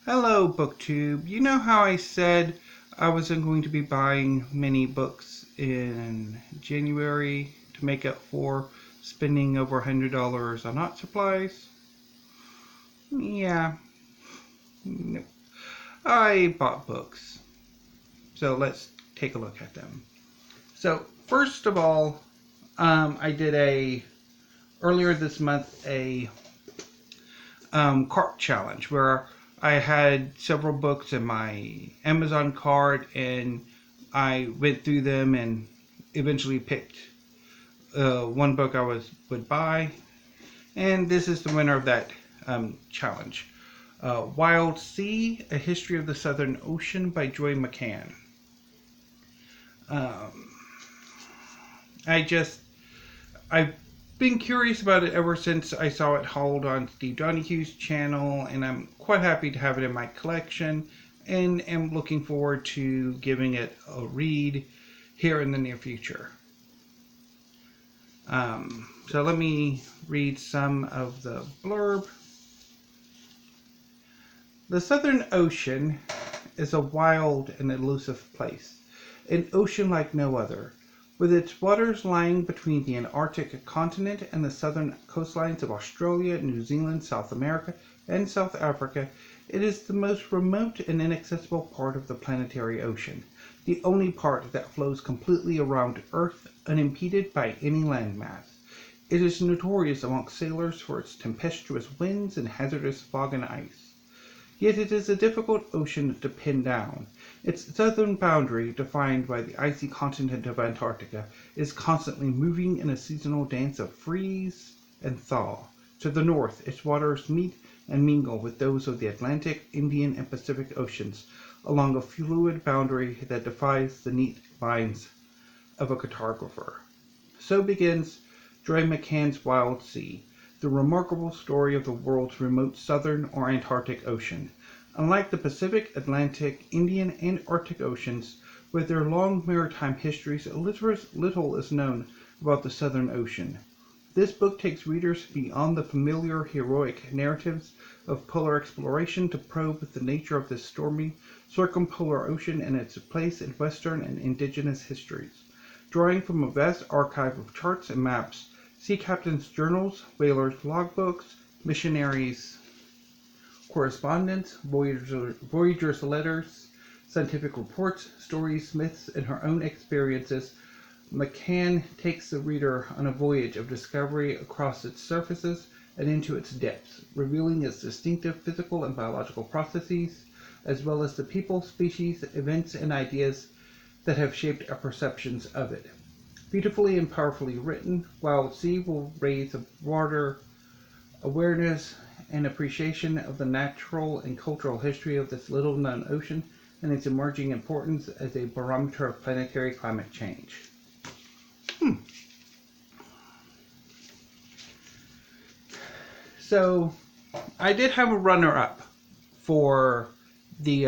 Hello, BookTube. You know how I said I wasn't going to be buying many books in January to make up for spending over $100 on art supplies? Yeah, no. I bought books. So let's take a look at them. So first of all, I did earlier this month a cart challenge where I had several books in my Amazon cart and I went through them and eventually picked one book would buy, and this is the winner of that challenge. Wild Sea: A History of the Southern Ocean by Joy McCann. Um, I've been curious about it ever since I saw it hauled on Steve Donahue's channel, and I'm quite happy to have it in my collection, and am looking forward to giving it a read here in the near future. So let me read some of the blurb. The Southern Ocean is a wild and elusive place, an ocean like no other. With its waters lying between the Antarctic continent and the southern coastlines of Australia, New Zealand, South America, and South Africa, it is the most remote and inaccessible part of the planetary ocean, the only part that flows completely around Earth unimpeded by any landmass. It is notorious amongst sailors for its tempestuous winds and hazardous fog and ice. Yet it is a difficult ocean to pin down. Its southern boundary, defined by the icy continent of Antarctica, is constantly moving in a seasonal dance of freeze and thaw. To the north, its waters meet and mingle with those of the Atlantic, Indian, and Pacific Oceans along a fluid boundary that defies the neat lines of a cartographer. So begins Joy McCann's Wild Sea, the remarkable story of the world's remote southern or Antarctic ocean. Unlike the Pacific, Atlantic, Indian, and Arctic oceans, with their long maritime histories, little is known about the Southern Ocean. This book takes readers beyond the familiar heroic narratives of polar exploration to probe the nature of this stormy, circumpolar ocean and its place in Western and indigenous histories. Drawing from a vast archive of charts and maps, sea captains' journals, whalers' logbooks, missionaries' correspondence, voyagers' letters, scientific reports, stories, myths, and her own experiences, McCann takes the reader on a voyage of discovery across its surfaces and into its depths, revealing its distinctive physical and biological processes, as well as the people, species, events, and ideas that have shaped our perceptions of it. Beautifully and powerfully written, Wild Sea will raise a broader awareness and appreciation of the natural and cultural history of this little-known ocean and its emerging importance as a barometer of planetary climate change. So, I did have a runner-up for the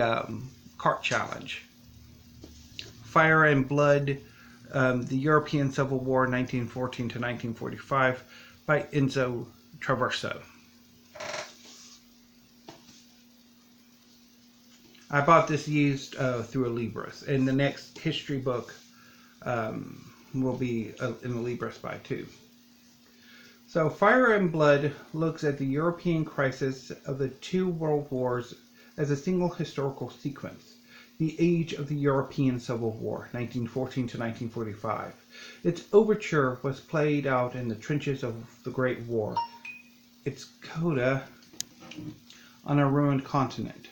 cart challenge. Fire and Blood, the European Civil War, 1914 to 1945, by Enzo Traverso. I bought this used through a Libris, and the next history book will be in the Libris buy too. So, Fire and Blood looks at the European crisis of the two world wars as a single historical sequence. The age of the European Civil War, 1914 to 1945. Its overture was played out in the trenches of the Great War, its coda on a ruined continent.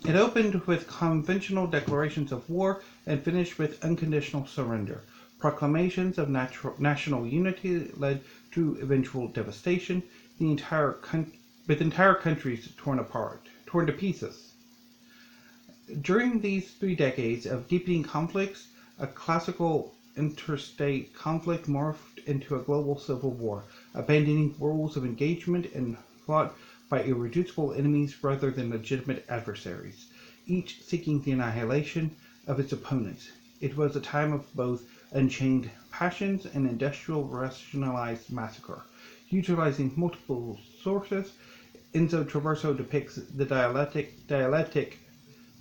It opened with conventional declarations of war and finished with unconditional surrender. Proclamations of national unity led to eventual devastation, with entire countries torn to pieces. During these 3 decades of deepening conflicts, a classical interstate conflict morphed into a global civil war, abandoning rules of engagement and fought by irreducible enemies rather than legitimate adversaries, each seeking the annihilation of its opponents. It was a time of both unchained passions and industrial rationalized massacre. Utilizing multiple sources, Enzo Traverso depicts the dialectic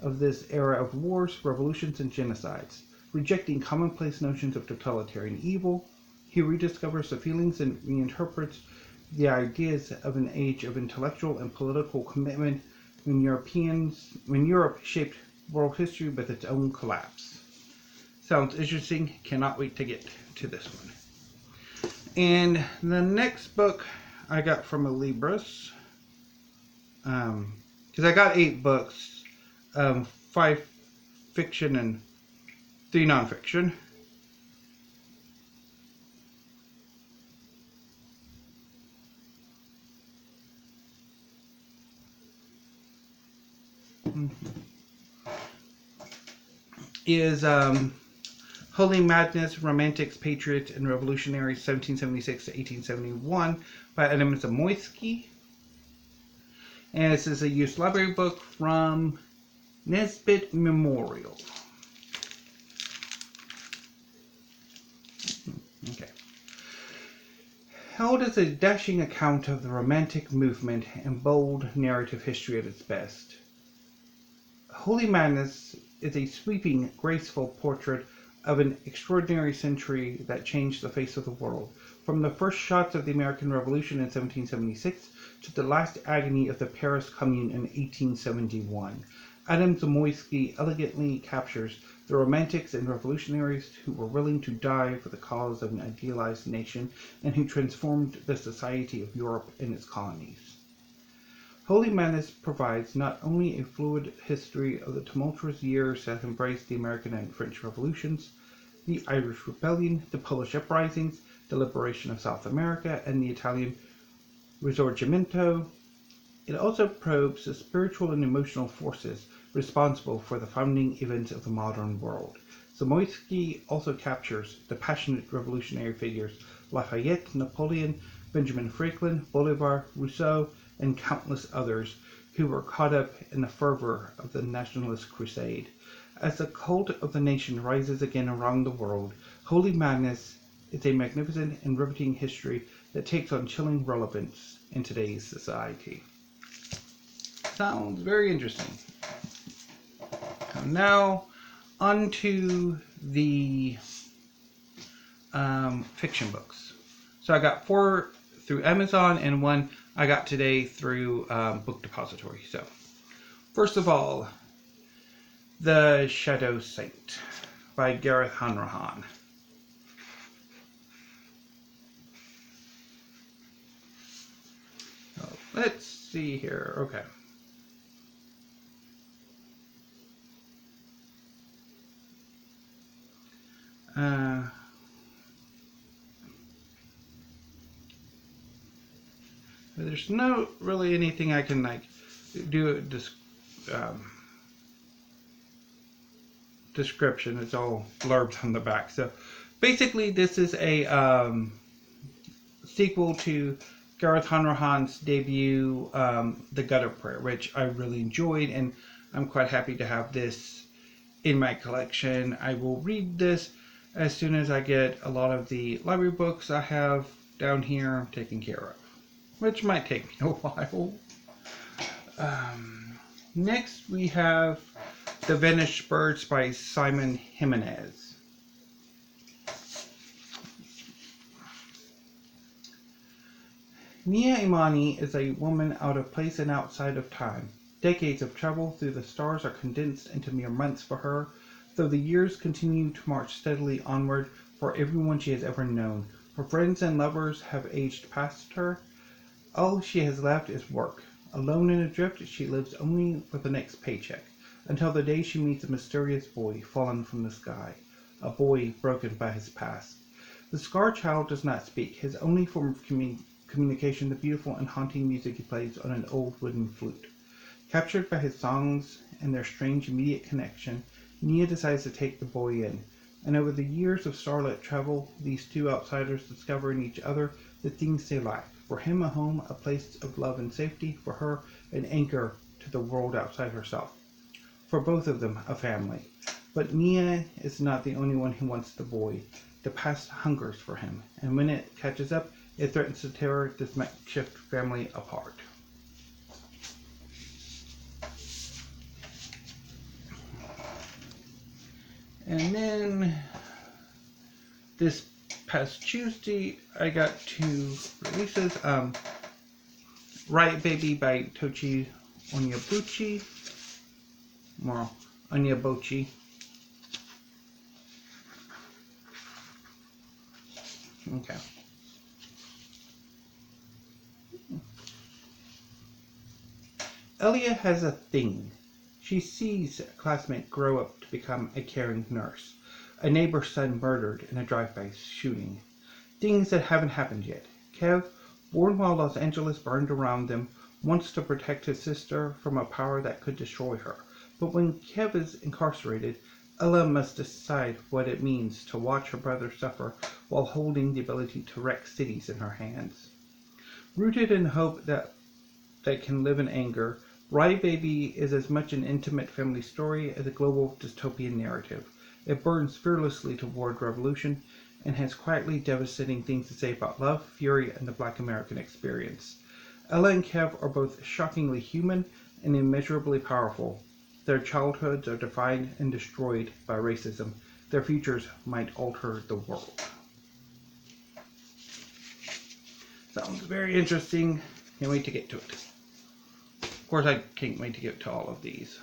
of this era of wars, revolutions, and genocides. Rejecting commonplace notions of totalitarian evil, he rediscovers the feelings and reinterprets the ideas of an age of intellectual and political commitment when Europe shaped world history with its own collapse. Sounds interesting. Cannot wait to get to this one. And the next book I got from a Libris, because I got 8 books, 5 fiction and 3 nonfiction. Is Holy Madness, Romantics, Patriots, and Revolutionaries, 1776 to 1871, by Adam Zamoyski. And this is a used library book from Nesbitt Memorial. Okay. Held as a dashing account of the Romantic movement and bold narrative history at its best, Holy Madness is a sweeping, graceful portrait of an extraordinary century that changed the face of the world, from the first shots of the American Revolution in 1776 to the last agony of the Paris Commune in 1871. Adam Zamoyski elegantly captures the romantics and revolutionaries who were willing to die for the cause of an idealized nation and who transformed the society of Europe and its colonies. Holy Madness provides not only a fluid history of the tumultuous years that embraced the American and French revolutions, the Irish Rebellion, the Polish uprisings, the liberation of South America, and the Italian Risorgimento. It also probes the spiritual and emotional forces responsible for the founding events of the modern world. Zamoyski also captures the passionate revolutionary figures Lafayette, Napoleon, Benjamin Franklin, Bolivar, Rousseau, and countless others who were caught up in the fervor of the nationalist crusade. As the cult of the nation rises again around the world, Holy Madness is a magnificent and riveting history that takes on chilling relevance in today's society. Sounds very interesting. Now, on to the fiction books. So I got 4 through Amazon and 1 I got today through Book Depository. So, first of all, The Shadow Saint by Gareth Hanrahan. So, let's see here. Okay. There's no really anything I can do description. It's all blurbed on the back. So basically, this is a sequel to Gareth Hanrahan's debut, The Gutter Prayer, which I really enjoyed, and I'm quite happy to have this in my collection. I will read this as soon as I get a lot of the library books I have down here taken care of, which might take me a while. Next we have The Vanished Birds by Simon Jimenez. Nia Imani is a woman out of place and outside of time. Decades of travel through the stars are condensed into mere months for her, though the years continue to march steadily onward for everyone she has ever known. Her friends and lovers have aged past her. All she has left is work. Alone and adrift, she lives only for the next paycheck, until the day she meets a mysterious boy fallen from the sky, a boy broken by his past. The Scar Child does not speak. His only form of communication, the beautiful and haunting music he plays on an old wooden flute. Captured by his songs and their strange immediate connection, Nia decides to take the boy in, and over the years of starlit travel, these two outsiders discover in each other the things they lack. For him, a home, a place of love and safety. For her, an anchor to the world outside herself. For both of them, a family. But Nia is not the only one who wants the boy. The past hungers for him, and when it catches up, It threatens to tear this makeshift family apart. And then this past Tuesday, I got two releases. Riot Baby by Tochi Oneybuchi. Well, Oneybuchi. Okay. Elia has a thing. She sees a classmate grow up to become a caring nurse, a neighbor's son murdered in a drive-by shooting. Things that haven't happened yet. Kev, born while Los Angeles burned around them, wants to protect his sister from a power that could destroy her. But when Kev is incarcerated, Ella must decide what it means to watch her brother suffer while holding the ability to wreck cities in her hands. Rooted in hope that can live in anger, Riot Baby is as much an intimate family story as a global dystopian narrative. It burns fearlessly toward revolution and has quietly devastating things to say about love, fury, and the Black American experience. Ella and Kev are both shockingly human and immeasurably powerful. Their childhoods are defined and destroyed by racism. Their futures might alter the world. Sounds very interesting. Can't wait to get to it. Of course, I can't wait to get to all of these.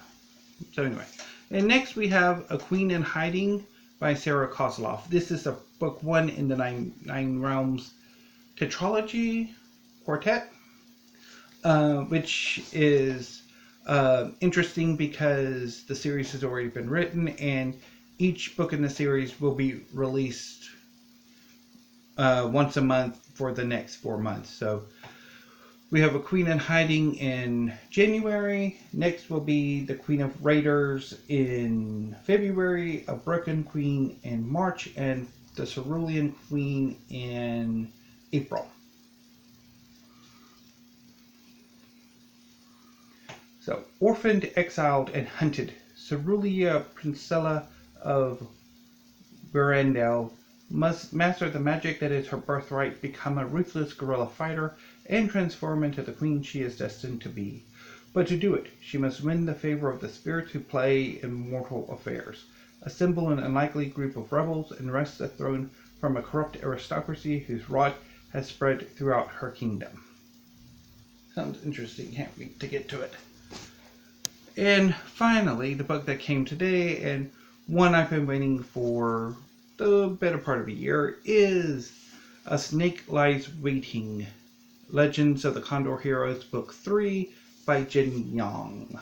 So anyway, and next we have A Queen in Hiding by Sarah Kozloff. This is a book 1 in the Nine Realms tetralogy quartet, which is interesting because the series has already been written, and each book in the series will be released once a month for the next 4 months. So we have A Queen in Hiding in January. Next will be The Queen of Raiders in February, A Broken Queen in March, and The Cerulean Queen in April. So, orphaned, exiled, and hunted, Cerulia, Princella of Verandel, must master the magic that is her birthright, become a ruthless guerrilla fighter, and transform into the queen she is destined to be. But to do it, she must win the favor of the spirits who play in mortal affairs, assemble an unlikely group of rebels, and wrest the throne from a corrupt aristocracy whose rot has spread throughout her kingdom. Sounds interesting. Can't wait to get to it. And finally, the book that came today, and one I've been waiting for the better part of a year, is A Snake Lies Waiting, Legends of the Condor Heroes, Book 3 by Yong.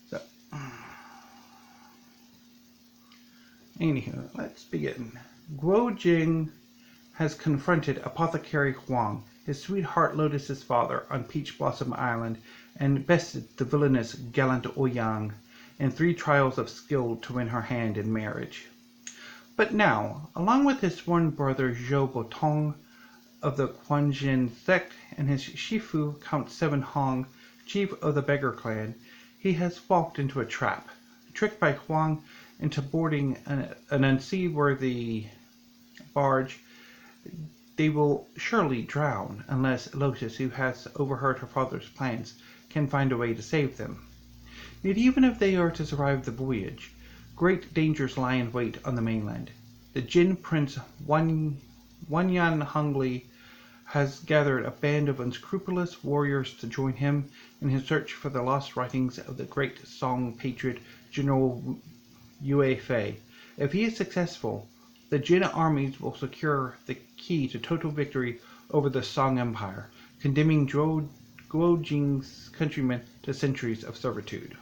So, anywho, let's begin. Guo Jing has confronted Apothecary Huang, his sweetheart Lotus's father, on Peach Blossom Island, and bested the villainous gallant Ouyang in 3 trials of skill to win her hand in marriage. But now, along with his sworn brother Zhou Botong of the Quanjin sect and his Shifu Count Seven Hong, chief of the Beggar clan, he has walked into a trap. Tricked by Huang into boarding an unseaworthy barge, they will surely drown unless Lotus, who has overheard her father's plans, can find a way to save them. Yet even if they are to survive the voyage, great dangers lie in wait on the mainland. The Jin Prince Wanyan Hongli has gathered a band of unscrupulous warriors to join him in his search for the lost writings of the great Song patriot General Yue Fei. If he is successful, the Jin armies will secure the key to total victory over the Song Empire, condemning Guo Jing's countrymen to centuries of servitude.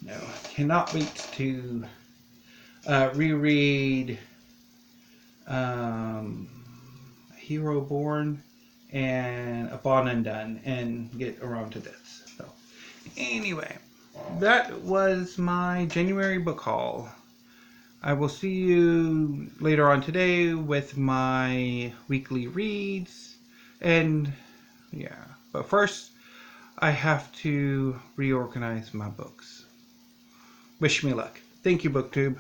No, I cannot wait to reread Hero Born and A Bon and Done and get around to this. So, anyway, that was my January book haul. I will see you later on today with my weekly reads, and yeah, but first I have to reorganize my books. Wish me luck. Thank you, BookTube.